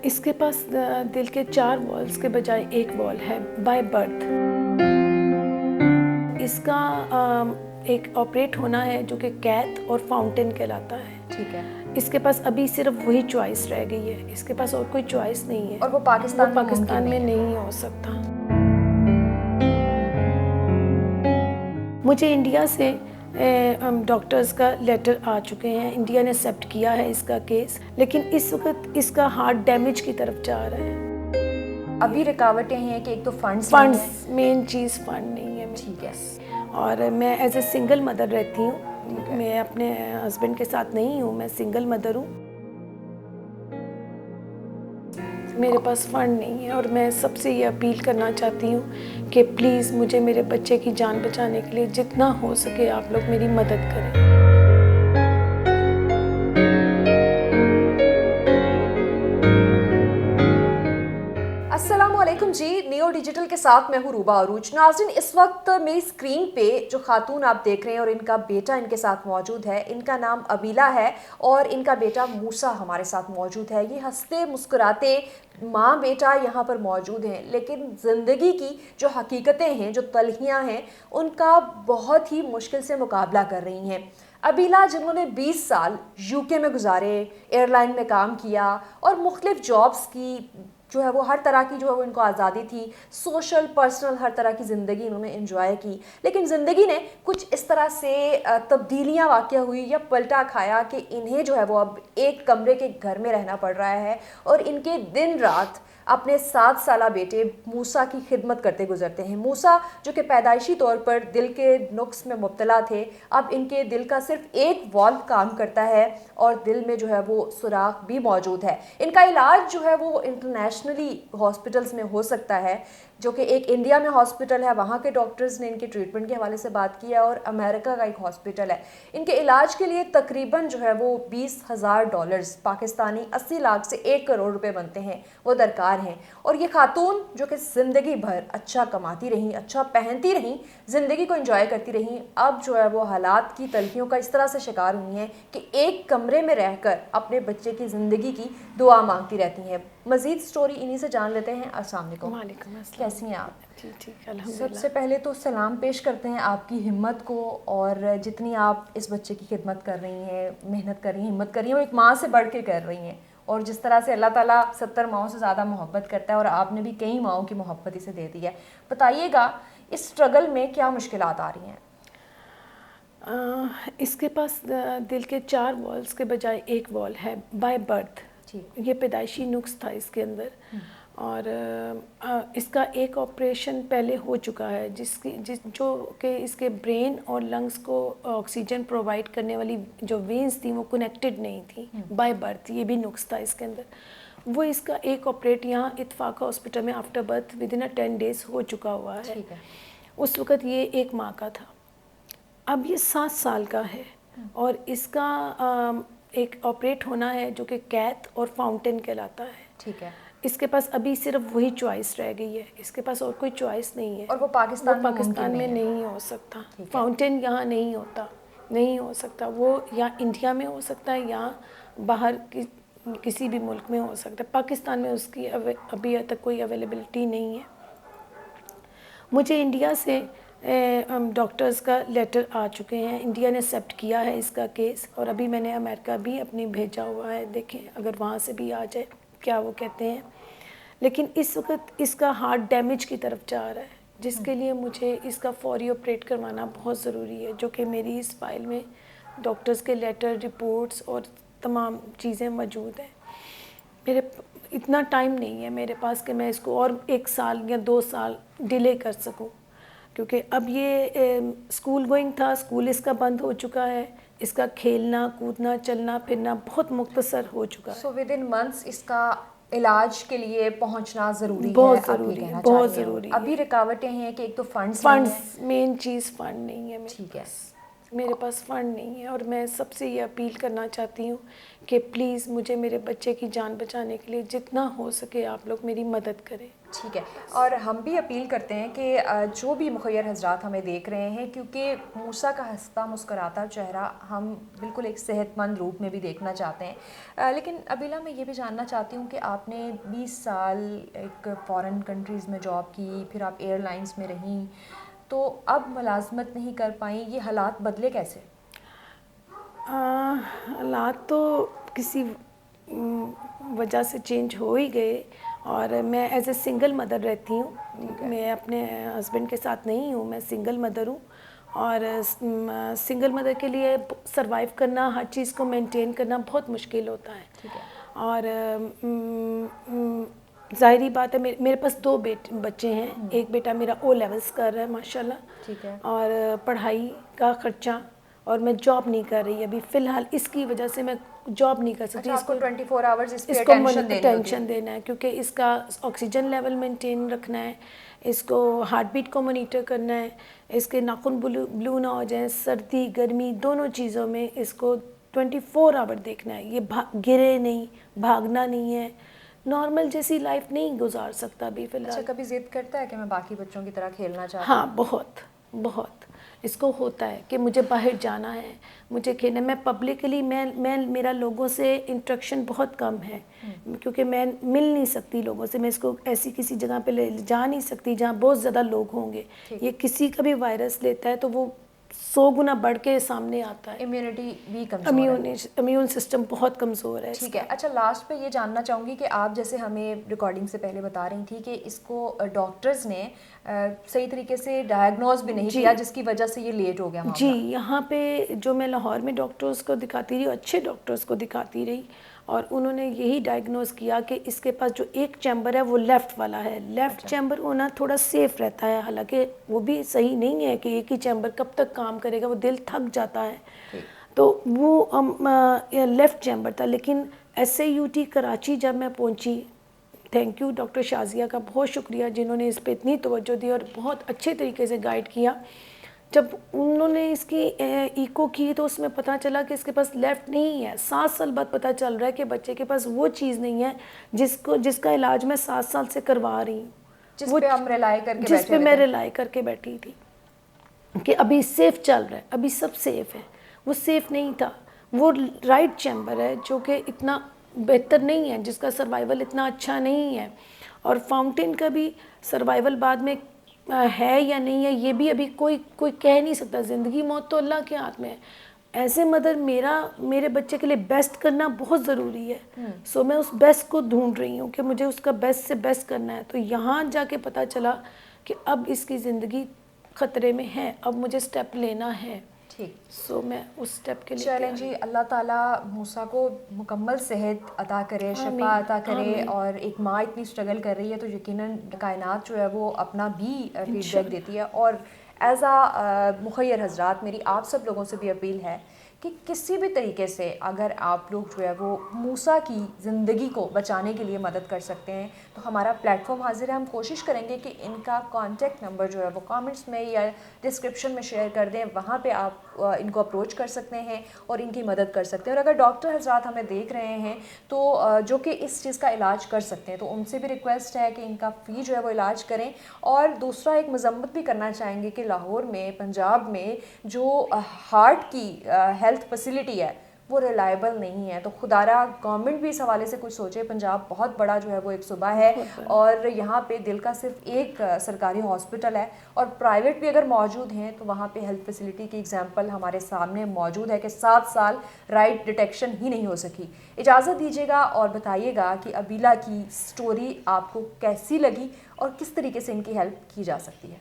اس کے پاس دل کے 4 والز کے بجائے 1 وال ہے بائی برتھ. اس کا ایک آپریٹ ہونا ہے جو کہ کیتھ اور فاؤنٹین کہلاتا ہے. ٹھیک ہے. اس کے پاس ابھی صرف وہی چوائس رہ گئی ہے, اس کے پاس اور کوئی چوائس نہیں ہے, اور وہ پاکستان میں نہیں ہو سکتا. مجھے انڈیا سے ڈاکٹرز کا لیٹر آ چکے ہیں, انڈیا نے ایکسیپٹ کیا ہے اس کا کیس, لیکن اس وقت اس کا ہارٹ ڈیمیج کی طرف جا رہا ہے. ابھی رکاوٹیں ہیں کہ ایک تو فنڈز مین چیز فنڈ نہیں ہے. ٹھیک ہے. اور میں ایز اے سنگل مدر رہتی ہوں, میں اپنے ہسبینڈ کے ساتھ نہیں ہوں, میں سنگل مدر ہوں. میرے پاس فنڈ نہیں ہے اور میں سب سے یہ اپیل کرنا چاہتی ہوں کہ پلیز مجھے میرے بچے کی جان بچانے کے لیے جتنا ہو سکے آپ لوگ میری مدد کریں. السلام علیکم جی, نیو ڈیجیٹل کے ساتھ میں ہوں روبا عروج. ناظرین, اس وقت میری اسکرین پہ جو خاتون آپ دیکھ رہے ہیں اور ان کا بیٹا ان کے ساتھ موجود ہے, ان کا نام ابیلا ہے اور ان کا بیٹا موسیٰ ہمارے ساتھ موجود ہے. یہ ہنستے مسکراتے ماں بیٹا یہاں پر موجود ہیں, لیکن زندگی کی جو حقیقتیں ہیں, جو تلخیاں ہیں, ان کا بہت ہی مشکل سے مقابلہ کر رہی ہیں. ابیلا جنہوں نے 20 سال یو کے میں گزارے, ایئر لائن میں کام کیا اور مختلف جابس کی, جو ہے وہ ہر طرح کی جو ہے وہ ان کو آزادی تھی, سوشل پرسنل ہر طرح کی زندگی انہوں نے انجوائے کی, لیکن زندگی نے کچھ اس طرح سے تبدیلیاں واقع ہوئی یا پلٹا کھایا کہ انہیں جو ہے وہ اب ایک کمرے کے گھر میں رہنا پڑ رہا ہے اور ان کے دن رات اپنے 7 سالہ بیٹے موسیٰ کی خدمت کرتے گزرتے ہیں. موسیٰ جو کہ پیدائشی طور پر دل کے نقص میں مبتلا تھے, اب ان کے دل کا صرف 1 والو کام کرتا ہے اور دل میں جو ہے وہ سوراخ بھی موجود ہے. ان کا علاج جو ہے وہ انٹرنیشنلی ہاسپٹلز میں ہو سکتا ہے, جو کہ ایک انڈیا میں ہاسپٹل ہے, وہاں کے ڈاکٹرز نے ان کے ٹریٹمنٹ کے حوالے سے بات کیا, اور امریکہ کا ایک ہاسپٹل ہے. ان کے علاج کے لیے تقریباً جو ہے وہ $20,000 پاکستانی 80 لاکھ سے 1 کروڑ روپے بنتے ہیں, وہ درکار ہیں. اور یہ خاتون جو کہ زندگی بھر اچھا کماتی رہیں, اچھا پہنتی رہیں, زندگی کو انجوائے کرتی رہیں, اب جو ہے وہ حالات کی تلخیوں کا اس طرح سے شکار ہوئی ہیں کہ ایک کمرے میں رہ کر اپنے بچے کی زندگی کی دعا مانگتی رہتی ہیں. مزید سٹوری انہی سے جان لیتے ہیں. السلام علیکم. وعلیکم السلام. کیسی ہیں آپ؟ ٹھیک الحمدللہ. سب سے پہلے تو سلام پیش کرتے ہیں آپ کی ہمت کو, اور جتنی آپ اس بچے کی خدمت کر رہی ہیں, محنت کر رہی ہیں, ہمت کر رہی ہیں, وہ ایک ماں سے بڑھ کے کر رہی ہیں, اور جس طرح سے اللہ تعالیٰ 70 ماؤں سے زیادہ محبت کرتا ہے, اور آپ نے بھی کئی ماؤں کی محبت اسے دے دی ہے. بتائیے گا اس اسٹرگل میں کیا مشکلات آ رہی ہیں؟ اس کے پاس دل کے 4 والز کے بجائے 1 وال ہے بائی برتھ. یہ پیدائشی نقص تھا اس کے اندر, اور اس کا ایک آپریشن پہلے ہو چکا ہے جو کہ اس کے برین اور لنگز کو آکسیجن پرووائڈ کرنے والی جو وینز تھیں وہ کنیکٹڈ نہیں تھیں بائی برتھ. یہ بھی نقص تھا اس کے اندر. وہ اس کا ایک آپریٹ یہاں اتفاق ہاسپٹل میں آفٹر برتھ ودن 10 days ہو چکا ہوا ہے. اس وقت یہ 1 ماہ کا تھا, اب یہ 7 سال کا ہے, اور اس کا ایک آپریٹ ہونا ہے جو کہ کیتھ اور فاؤنٹین کہلاتا ہے. ٹھیک ہے. اس کے پاس ابھی صرف وہی چوائس رہ گئی ہے, اس کے پاس اور کوئی چوائس نہیں ہے, اور وہ پاکستان میں نہیں ہو سکتا. فاؤنٹین یہاں نہیں ہو سکتا. وہ یا انڈیا میں ہو سکتا ہے یا باہر کسی بھی ملک میں ہو سکتا ہے. پاکستان میں اس کی ابھی تک کوئی اویلیبلٹی نہیں ہے. مجھے انڈیا سے ڈاکٹرز کا لیٹر آ چکے ہیں, انڈیا نے ایکسیپٹ کیا ہے اس کا کیس, اور ابھی میں نے امریکہ بھی اپنی بھیجا ہوا ہے, دیکھیں اگر وہاں سے بھی آ جائے کیا وہ کہتے ہیں. لیکن اس وقت اس کا ہارٹ ڈیمیج کی طرف جا رہا ہے, جس کے لیے مجھے اس کا فوری آپریٹ کروانا بہت ضروری ہے, جو کہ میری اس فائل میں ڈاکٹرز کے لیٹر, رپورٹس اور تمام چیزیں موجود ہیں. میرے اتنا ٹائم نہیں ہے میرے پاس کہ میں اس کو اور 1 سال یا 2 سال ڈیلے کر سکوں, کیونکہ اب یہ اسکول گوئنگ تھا, اسکول اس کا بند ہو چکا ہے, اس کا کھیلنا کودنا چلنا پھرنا بہت مختصر ہو چکا ہے. سو ود ان منتھس اس کا علاج کے لیے پہنچنا ضروری ہے. بہت ضروری ہے. ابھی رکاوٹیں ہیں کہ ایک تو فنڈز مین چیز فنڈ نہیں ہے. ٹھیک ہے. میرے پاس فنڈ نہیں ہے، اور میں سب سے یہ اپیل کرنا چاہتی ہوں کہ پلیز مجھے میرے بچے کی جان بچانے کے لیے جتنا ہو سکے آپ لوگ میری مدد کریں. ٹھیک ہے، اور ہم بھی اپیل کرتے ہیں کہ جو بھی مخیر حضرات ہمیں دیکھ رہے ہیں، کیونکہ موسیٰ کا ہنستا مسکراتا چہرہ ہم بالکل ایک صحت مند روپ میں بھی دیکھنا چاہتے ہیں. لیکن ابیلا میں یہ بھی جاننا چاہتی ہوں کہ آپ نے 20 سال ایک فارن کنٹریز میں جاب کی، پھر آپ ایئر لائنس میں رہیں، تو اب ملازمت نہیں کر پائیں، یہ حالات بدلے کیسے؟ حالات تو کسی وجہ سے چینج ہو ہی گئے، اور میں ایز اے سنگل مدر رہتی ہوں. میں اپنے ہسبینڈ کے ساتھ نہیں ہوں، میں سنگل مدر ہوں، اور سنگل مدر کے لیے سروائیو کرنا، ہر چیز کو مینٹین کرنا بہت مشکل ہوتا ہے. اور ظاہری بات ہے میرے پاس 2 بچے ہیں. ایک بیٹا میرا او لیولس کر رہا ہے ماشاء اللہ، اور پڑھائی کا خرچہ، اور میں جاب نہیں کر رہی ابھی فی الحال. اس کی وجہ سے میں جاب نہیں کر سکتی. آپ کو 24 آورز اس کو ٹینشن دینا ہے، کیونکہ اس کا آکسیجن لیول مینٹین رکھنا ہے، اس کو ہارٹ بیٹ کو مانیٹر کرنا ہے، اس کے ناخن بلو نہ ہو جائیں، سردی گرمی دونوں چیزوں میں اس کو 24 آور دیکھنا ہے. یہ گرے نہیں، بھاگنا نہیں ہے، نارمل جیسی لائف نہیں گزار سکتا ابھی فی الحال. اچھا، کبھی ضد کرتا ہے کہ میں باقی بچوں کی طرح کھیلنا چاہتا ہوں؟ ہاں، بہت بہت اس کو ہوتا ہے کہ مجھے باہر جانا ہے، مجھے کھیلنا. میں پبلکلی میرا لوگوں سے انٹریکشن بہت کم ہے، کیونکہ میں مل نہیں سکتی لوگوں سے. میں اس کو ایسی کسی جگہ پہ لے جا نہیں سکتی جہاں بہت زیادہ لوگ ہوں گے. یہ کسی کا بھی وائرس لیتا ہے تو وہ 100 گنا بڑھ کے سامنے آتا ہے. امیونٹی بھی کمزور ہے. امیون سسٹم بہت کمزور ہے. ٹھیک ہے. اچھا، لاسٹ پہ یہ جاننا چاہوں گی کہ آپ جیسے ہمیں ریکارڈنگ سے پہلے بتا رہی تھی کہ اس کو ڈاکٹرز نے صحیح طریقے سے ڈائگنوز بھی نہیں کیا، جس کی وجہ سے یہ لیٹ ہو گیا معاملہ. جی، یہاں پہ جو میں لاہور میں ڈاکٹرز کو دکھاتی رہی، اچھے ڈاکٹرز کو دکھاتی رہی، اور انہوں نے یہی ڈائگنوز کیا کہ اس کے پاس جو ایک چیمبر ہے وہ لیفٹ والا ہے. لیفٹ چیمبر ہونا تھوڑا سیف رہتا ہے، حالانکہ وہ بھی صحیح نہیں ہے کہ ایک ہی چیمبر کب تک کام کرے گا، وہ دل تھک جاتا ہے. تو وہ لیفٹ چیمبر تھا. لیکن S A U T Karachi جب میں پہنچی، تھینک یو ڈاکٹر شازیہ کا بہت شکریہ جنہوں نے اس پہ اتنی توجہ دی اور بہت اچھے طریقے سے گائیڈ کیا. جب انہوں نے اس کی ایکو کی تو اس میں پتہ چلا کہ اس کے پاس لیفٹ نہیں ہے. 7 سال بعد پتہ چل رہا ہے کہ بچے کے پاس وہ چیز نہیں ہے جس کا علاج میں 7 سال سے کروا رہی ہوں، جس پہ ہم ریلائی کر کے جس پہ میں ریلائی کر کے بیٹھی تھی کہ ابھی سیف چل رہا ہے، ابھی سب سیف ہے. وہ سیف نہیں تھا. وہ رائٹ چیمبر ہے جو کہ اتنا بہتر نہیں ہے، جس کا سروائیول اتنا اچھا نہیں ہے. اور فاؤنٹین کا بھی سروائیول بعد میں ہے یا نہیں ہے یہ بھی ابھی کوئی کہہ نہیں سکتا. زندگی موت تو اللہ کے ہاتھ میں ہے. ایز اے مدر میرے بچے کے لیے بیسٹ کرنا بہت ضروری ہے. سو میں اس بیسٹ کو ڈھونڈ رہی ہوں کہ مجھے اس کا بیسٹ سے بیسٹ کرنا ہے. تو یہاں جا کے پتہ چلا کہ اب اس کی زندگی خطرے میں ہے، اب مجھے سٹیپ لینا ہے. ٹھیک. سو میں اس سٹیپ کے لیے چلیں جی، اللہ تعالیٰ موسیٰ کو مکمل صحت عطا کرے، شفا عطا کرے. اور ایک ماں اتنی اسٹرگل کر رہی ہے تو یقیناً کائنات جو ہے وہ اپنا بھی فیڈ بیک دیتی ہے. اور ایز مخیر حضرات میری آپ سب لوگوں سے بھی اپیل ہے کہ کسی بھی طریقے سے اگر آپ لوگ جو ہے وہ موسیٰ کی زندگی کو بچانے کے لیے مدد کر سکتے ہیں تو ہمارا پلیٹ فارم حاضر ہے. ہم کوشش کریں گے کہ ان کا کانٹیکٹ نمبر جو ہے وہ کامنٹس میں یا ڈسکرپشن میں شیئر کر دیں. وہاں پہ آپ ان کو اپروچ کر سکتے ہیں اور ان کی مدد کر سکتے ہیں. اور اگر ڈاکٹر حضرات ہمیں دیکھ رہے ہیں تو جو کہ اس چیز کا علاج کر سکتے ہیں تو ان سے بھی ریکویسٹ ہے کہ ان کا فی جو ہے وہ علاج کریں. اور دوسرا ایک مذمت بھی کرنا چاہیں گے کہ لاہور میں، پنجاب میں جو ہارٹ کی ہیلتھ فیسلٹی ہے وہ ریلائبل نہیں ہے. تو خدارا گورنمنٹ بھی اس حوالے سے کچھ سوچے. پنجاب بہت بڑا جو ہے وہ ایک صوبہ ہے اور یہاں پہ دل کا صرف ایک سرکاری ہاسپٹل ہے اور پرائیویٹ بھی اگر موجود ہیں تو وہاں پہ ہیلتھ فیسلٹی کی ایگزامپل ہمارے سامنے موجود ہے کہ 7 سال رائٹ ڈیٹیکشن ہی نہیں ہو سکی. اجازت دیجیے گا اور بتائیے گا کہ ابیلا کی سٹوری آپ کو کیسی لگی اور کس طریقے سے ان کی ہیلپ کی جا سکتی ہے.